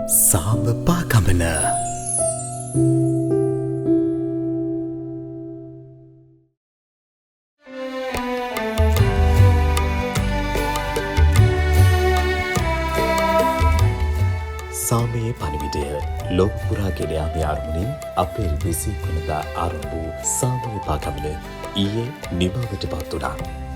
සාමපාගමන සාමයේ පණිවිඩය ලෝක පුරා ගෙන යාමේ අරමුණින් අප්‍රේල් 21 වෙනිදා ආරම්භ වූ සාමයේ පාගමන ඊයේ නිමවට පත් වුණා.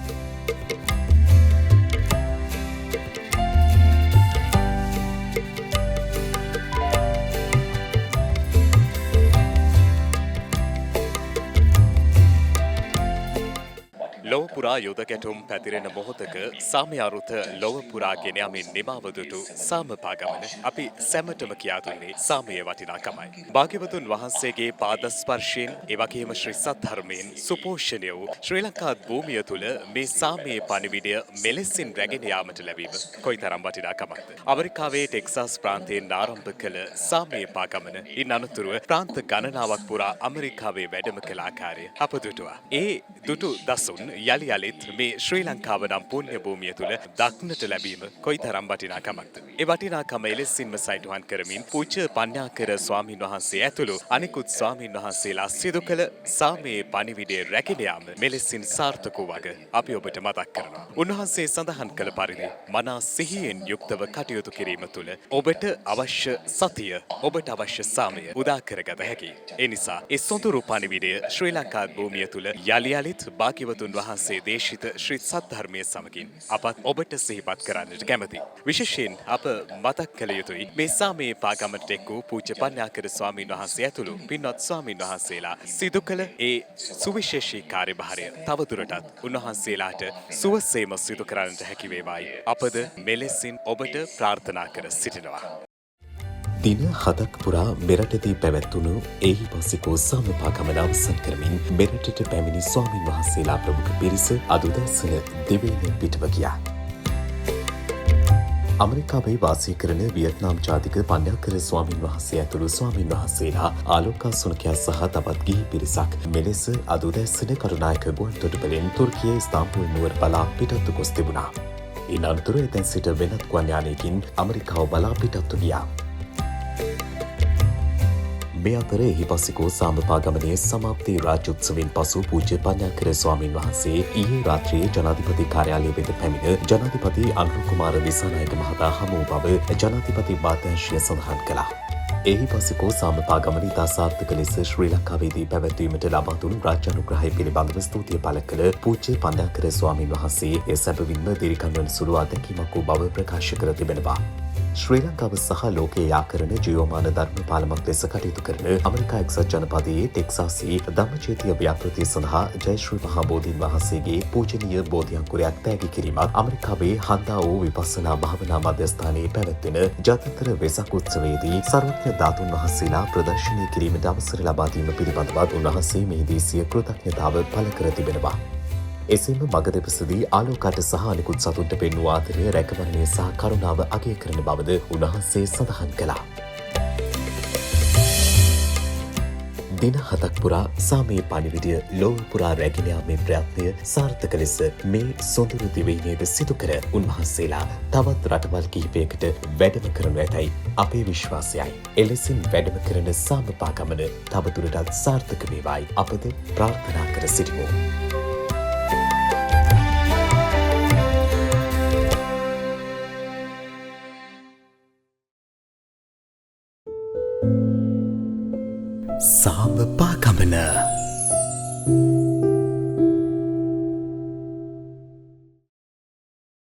ලොව පුරා යුද ගැටුම් පැතිරෙන මොහොතක සාමය අරුත ලොව පුරා ගෙන යමින් නිමාව දුටු සාමපාගමන අපි සැමටම කියා දුන්නේ සාමයේ වටිනාකමයි. භාග්‍යවතුන් වහන්සේගේ පාද ස්පර්ශයෙන් එවැගේම ශ්‍රී සද්ධර්මයෙන් සුපෝෂණය වූ ශ්‍රී ලංකා භූමිය තුල මේ සාමයේ පණිවිඩය මෙලෙසින් රැගෙන යාමට ලැබීම කොයිතරම් වටිනාකමක්ද. ඇමරිකාවේ ටෙක්සාස් ප්‍රාන්තයෙන් ආරම්භ කළ සාමයේ පාගමන ඉන් අනතුරුව ප්‍රාන්ත ගණනාවක් පුරා ඇමරිකාවේ වැඩම කළ ආකාරය අප දුටුවා. ඒ දුටු දසුන් යළි යළිත් මේ ශ්‍රී ලංකාව නම් පුණ්‍ය භූමිය තුල දක්නට ලැබීම කොයිතරම් වටිනාකමක්ද. ඒ වටිනාකම එලෙසින්ම සයිටුහන් කරමින් පූජ්‍ය පඤ්ඤාකර ස්වාමින් වහන්සේ ඇතුළු අනිකුත් ස්වාමින් වහන්සේලා සිදු කළ සාමයේ පණිවිඩය රැගෙන යාම මෙලෙසින් සාර්ථක වූ වග අපි ඔබට මතක් කරනවා. උන්වහන්සේ සඳහන් කළ පරිදි මනා සිහියෙන් යුක්තව කටයුතු කිරීම තුළ ඔබට අවශ්‍ය සතිය, ඔබට අවශ්‍ය සාමය උදා කරගත හැකියි. ඒ නිසා ඒ සොඳුරු පණිවිඩය ශ්‍රී ලංකා භූමිය තුල යලි යලිත් භාග්‍යවතුන් වහන්සේ දේශිත ශ්‍රී සද්ධර්මයේ සමගින් අපත් ඔබට සිහිපත් කරන්නට කැමැතියි. විශේෂයෙන් අප මතක් කළ යුතුයි මේ සාමයේ පාගමනට එක් වූ පූජ්‍ය පඤ්ඤාකර ස්වාමීන් වහන්සේ ඇතුළු පින්වත් ස්වාමීන් වහන්සේලා සිදු කළ ඒ සුවිශේෂී කාර්යභාරය තවදුරටත් උන්වහන්සේලාට සුවසේම සිදු කරන්නට හැකි වේවායි අපද මෙලෙසින් ඔබට ප්‍රාර්ථනා කර සිටිනවා. දින 7ක් පුරා මෙරටදී පැවැත්වුණු එහි පසිකෝ සාමපාගමන අවසන් කරමින් මෙරටට පැමිණි ස්වාමින් වහන්සේලා ප්‍රමුඛ පිරිස අද උදෑසන දිවයින පිටව ගියා. ඇමරිකාවේ වාසය කරන වියට්නාම් ජාතික පඤ්ඤාකර ස්වාමින් වහන්සේ ඇතුළු ස්වාමින් වහන්සේලා ආලෝකා සුනකයා සහ තවත් ගිහි පිරිසක් මෙලෙස අද උදෑසන කරුණායක ගුවන්තොටුපළෙන් තුර්කියේ ඉස්තාම්බුල් නුවර බලා පිටත්ව ගොස් තිබුණා. ඉන් අනතුරුව එතැන් සිට වෙනත් ගුවන් යානයකින් ඇමරිකාව බලා පිටත්ව ගියා. මේ අතර එහි පසිකෝ සාමපාගමනයේ සමාප්ති රාජ්‍යෝත්සවයෙන් පසු පූජ්‍ය පඤ්ඤාකර ස්වාමින් වහන්සේ ඊයේ රාත්‍රියේ ජනාධිපති කාර්යාලය වෙත පැමිණ ජනාධිපති අනුර කුමාර දිසානායක මහතා හමු වූ බව ජනාධිපති වාතාංශය සඳහන් කළා. එහි පසිකෝ සාමපාගමන ඉතා සාර්ථක ලෙස ශ්‍රී ලංකාවේදී පැවැත්වීමට ලබා දුන් රාජ්‍ය අනුග්‍රහය පිළිබඳව ස්තුතිය පළ කළ පූජ්‍ය පඤ්ඤාකර ස්වාමින් වහන්සේ ඒ සැබවින්ම දිරිකන් වන සුළු අත්දැකීමක් වූ බව ප්‍රකාශ කර තිබෙනවා. ශ්‍රී ලංකාව සහ ලෝකයේ යාකරන ජීවමාන ධර්ම පාලමක් ලෙස කටයුතු කරන ඇමරිකා එක්සත් ජනපදයේ ටෙක්සාසී ධම්මචේතිය ව්‍යාපෘතිය සඳහා ජයශ්‍රී මහා බෝධීන් වහන්සේගේ පූජනීය බෝධි අංකුරයක් තෑගි කිරීමක් ඇමරිකාවේ හන්දා වූ විපස්සනා භාවනා මධ්‍යස්ථානයේ පැවැත්වෙන ජාත්‍යන්තර වෙසක් උත්සවයේදී සර්වඥ ධාතුන් වහන්සේලා ප්‍රදර්ශනය කිරීමට අවසර ලබා දීම පිළිබඳව උන්වහන්සේ මෙහිදී සිය කෘතඥතාව පළ කර තිබෙනවා. එසේම මග දෙපසදී ආලෝකයට සහ අනිකුත් සතුන්ට පෙන්වූ ආදරය රැකවරණය සහ කරුණාව අගය කරන බවද උන්වහන්සේ සඳහන් කළා. දින 7ක් පුරා සාමයේ පණිවිඩය ලොව පුරා රැගෙන යාමේ ප්‍රයත්නය සාර්ථක ලෙස මේ සොඳුරු දිවයිනේද සිදු කර උන්වහන්සේලා තවත් රටවල් කිහිපයකට වැඩම කරනු ඇතැයි අපේ විශ්වාසයයි. එලෙසින් වැඩම කරන සාමපාගමන තවදුරටත් සාර්ථක වේවායි අපද ප්‍රාර්ථනා කර සිටිමු. සාමපාගමන